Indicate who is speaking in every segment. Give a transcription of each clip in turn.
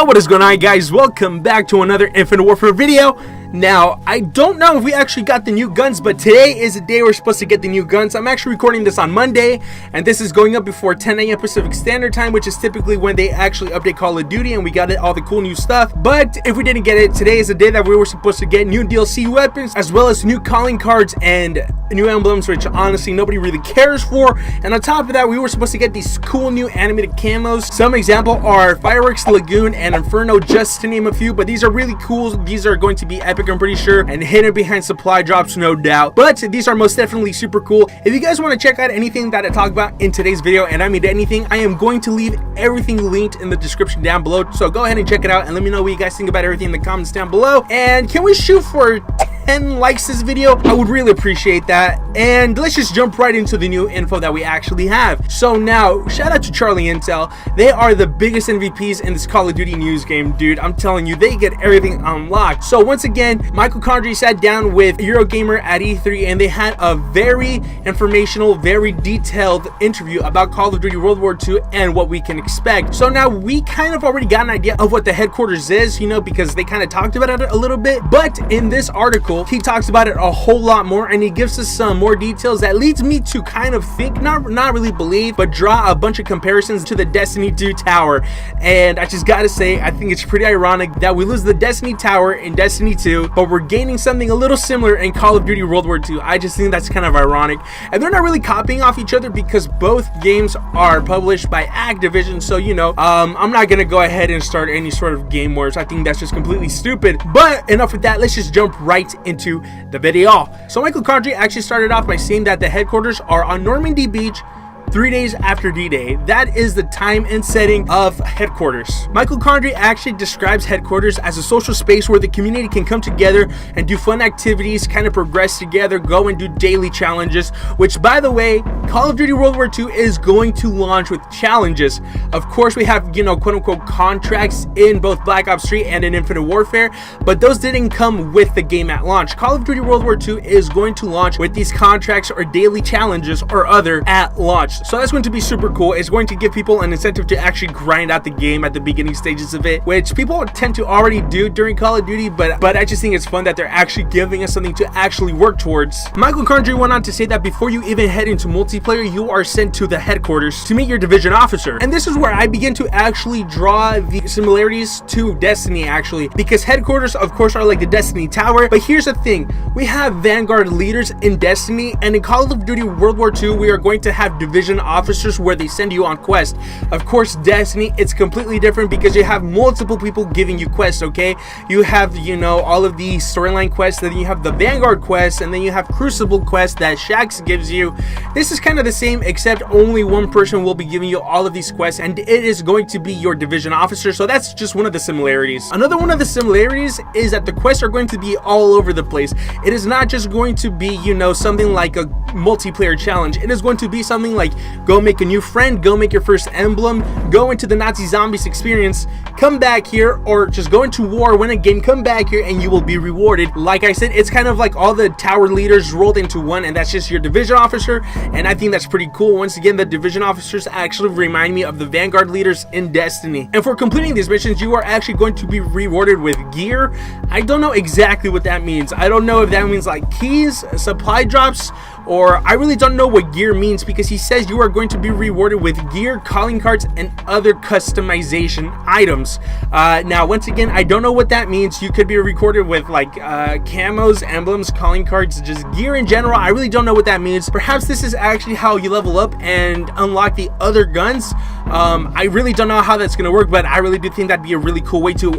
Speaker 1: What is going on, guys? Welcome back to another Infinite Warfare video. Now, I don't know if we actually got the new guns, but today is the day we're supposed to get the new guns. I'm actually recording this on Monday, and this is going up before 10 a.m. Pacific Standard Time, which is typically when they actually update Call of Duty, and we got all the cool new stuff. But if we didn't get it, today is the day that we were supposed to get new DLC weapons, as well as new calling cards and new emblems, which honestly nobody really cares for. And on top of that, we were supposed to get these cool new animated camos. Some example are Fireworks, Lagoon, and Inferno, just to name a few, but these are really cool. These are going to be epic, I'm pretty sure, and hidden behind supply drops, no doubt. But these are most definitely super cool. If you guys want to check out anything that I talk about in today's video, and I mean anything, I am going to leave everything linked in the description down below. So go ahead and check it out and let me know what you guys think about everything in the comments down below. And can we shoot for 10 likes this video? I would really appreciate that. And let's just jump right into the new info that we actually have. So now, shout out to Charlie Intel. They are the biggest MVPs in this Call of Duty news game, dude. I'm telling you, they get everything unlocked. So once again, Michael Condrey sat down with EuroGamer at E3, and they had a very informational, very detailed interview about Call of Duty World War II and what we can expect. So now we kind of already got an idea of what the headquarters is, you know, because they kind of talked about it a little bit. But in this article, he talks about it a whole lot more, and he gives us some more details that leads me to kind of think, not really believe, but draw a bunch of comparisons to the Destiny 2 tower. And I just gotta say, I think it's pretty ironic that we lose the Destiny tower in Destiny 2, but we're gaining something a little similar in Call of Duty World War II. I just think that's kind of ironic, and they're not really copying off each other because both games are published by Activision. So you know, I'm not gonna go ahead and start any sort of game wars. I think that's just completely stupid. But enough with that, let's just jump right into the video. So Michael Condrey actually started off by saying that the headquarters are on Normandy Beach 3 days after D-Day. That is the time and setting of headquarters. Michael Condrey actually describes headquarters as a social space where the community can come together and do fun activities, kind of progress together, go and do daily challenges, which, by the way, Call of Duty World War II is going to launch with challenges. Of course, we have, you know, quote-unquote contracts in both Black Ops 3 and in Infinite Warfare, but those didn't come with the game at launch. Call of Duty World War II is going to launch with these contracts or daily challenges or other at launch. So that's going to be super cool. It's going to give people an incentive to actually grind out the game at the beginning stages of it, which people tend to already do during Call of Duty, but I just think it's fun that they're actually giving us something to actually work towards. Michael Condrey went on to say that before you even head into multiplayer, you are sent to the headquarters to meet your division officer. And this is where I begin to actually draw the similarities to Destiny, actually, because headquarters, of course, are like the Destiny tower. But here's the thing, we have Vanguard leaders in Destiny, and in Call of Duty World War II, we are going to have division officers where they send you on quests. Of course, Destiny, it's completely different because you have multiple people giving you quests, okay? You have, you know, all of the storyline quests, then you have the Vanguard quests, and then you have Crucible quests that Shax gives you. This is kind of the same, except only one person will be giving you all of these quests, and it is going to be your division officer. So that's just one of the similarities. Another one of the similarities is that the quests are going to be all over the place. It is not just going to be, you know, something like a multiplayer challenge. It is going to be something like go make a new friend, go make your first emblem, go into the Nazi zombies experience, come back here, or just go into war, win a game, come back here, and you will be rewarded. Like I said, it's kind of like all the tower leaders rolled into one, and that's just your division officer, and I think that's pretty cool. Once again, the division officers actually remind me of the Vanguard leaders in Destiny. And for completing these missions, you are actually going to be rewarded with gear. I don't know exactly what that means. I don't know if that means like keys, supply drops, or I really don't know what gear means, because he says you are going to be rewarded with gear, calling cards, and other customization items. Now, once again, I don't know what that means. You could be rewarded with like camos, emblems, calling cards, just gear in general. I really don't know what that means. Perhaps this is actually how you level up and unlock the other guns. I really don't know how that's going to work, but I really do think that'd be a really cool way to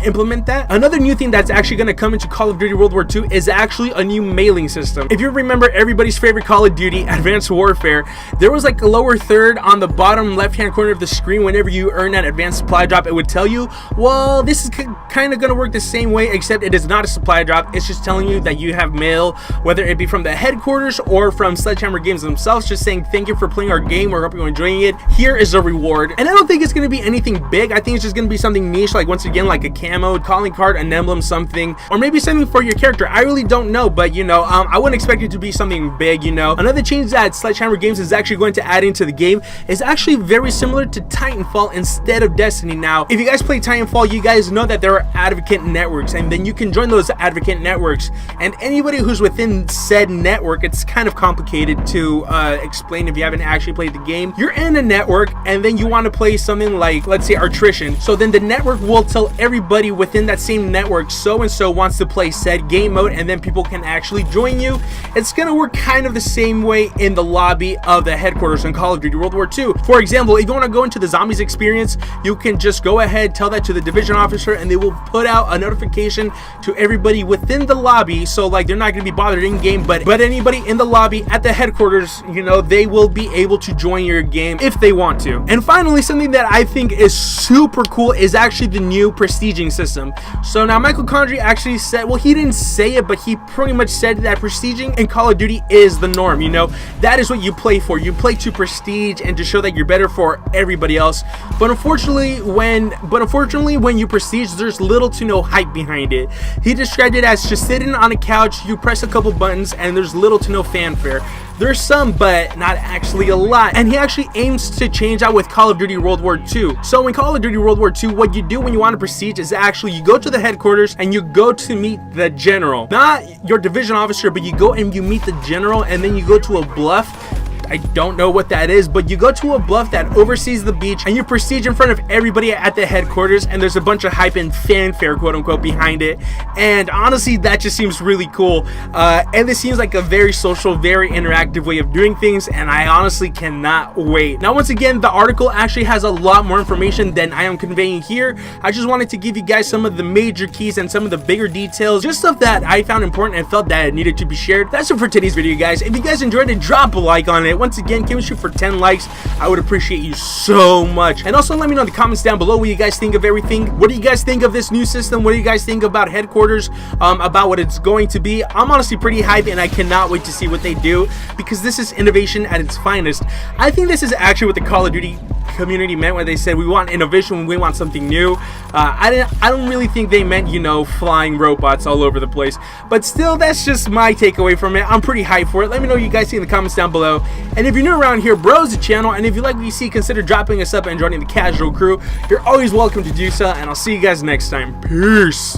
Speaker 1: implement that. Another new thing that's actually going to come into Call of Duty World War II is actually a new mailing system. If you remember everybody's favorite Call of Duty, Advanced Warfare, there was like a lower third on the bottom left hand corner of the screen. Whenever you earn that advanced supply drop, it would tell you, well, this is kind of going to work the same way, except it is not a supply drop. It's just telling you that you have mail, whether it be from the headquarters or from Sledgehammer Games themselves, just saying thank you for playing our game, or hope you're enjoying it. Here is a reward. And I don't think it's going to be anything big. I think it's just going to be something niche, like once again, like a camo, calling card, an emblem, something, or maybe something for your character. I really don't know, but you know, I wouldn't expect it to be something big, you know. Another change that Sledgehammer Games is actually actually going to add into the game is actually very similar to Titanfall instead of Destiny. Now, if you guys play Titanfall, you guys know that there are advocate networks, and then you can join those advocate networks, and anybody who's within said network, it's kind of complicated to explain if you haven't actually played the game. You're in a network, and then you want to play something like, let's say, Attrition. So then the network will tell everybody within that same network so and so wants to play said game mode, and then people can actually join you. It's gonna work kind of the same way in the lobby of the headquarters in Call of Duty World War II. For example, if you want to go into the zombies experience, you can just go ahead, tell that to the division officer, and they will put out a notification to everybody within the lobby. So like, they're not going to be bothered in game, but anybody in the lobby at the headquarters, you know, they will be able to join your game if they want to. And finally, something that I think is super cool is actually the new prestiging system. So now Michael Condrey actually said, well, he didn't say it, but he pretty much said that prestiging in Call of Duty is the norm. You know, that is what you play for. You play to prestige and to show that you're better for everybody else. But unfortunately, when you prestige, there's little to no hype behind it. He described it as just sitting on a couch, you press a couple buttons, and there's little to no fanfare. There's some, but not actually a lot. And he actually aims to change that with Call of Duty World War II. So in Call of Duty World War II, what you do when you want to prestige is actually you go to the headquarters and you go to meet the general. Not your division officer, but you go and you meet the general, and then you go to a bluff. I don't know what that is, but you go to a bluff that oversees the beach, and you prestige in front of everybody at the headquarters, and there's a bunch of hype and fanfare, quote unquote, behind it. And honestly, that just seems really cool. And this seems like a very social, very interactive way of doing things, and I honestly cannot wait. Now, once again, the article actually has a lot more information than I am conveying here. I just wanted to give you guys some of the major keys and some of the bigger details, just stuff that I found important and felt that it needed to be shared. That's it for today's video, guys. If you guys enjoyed it, drop a like on it. Once again, can we shoot for 10 likes? I would appreciate you so much. And also let me know in the comments down below what you guys think of everything. What do you guys think of this new system? What do you guys think about headquarters, about what it's going to be? I'm honestly pretty hyped, and I cannot wait to see what they do, because this is innovation at its finest. I think this is actually what the Call of Duty community meant when they said we want innovation, we want something new. I don't really think they meant, you know, flying robots all over the place, but still, that's just my takeaway from it. I'm pretty hyped for it. Let me know what you guys think in the comments down below. And if you're new around here, browse the channel, and if you like what you see, consider dropping us up and joining the casual crew. You're always welcome to do so, and I'll see you guys next time. Peace.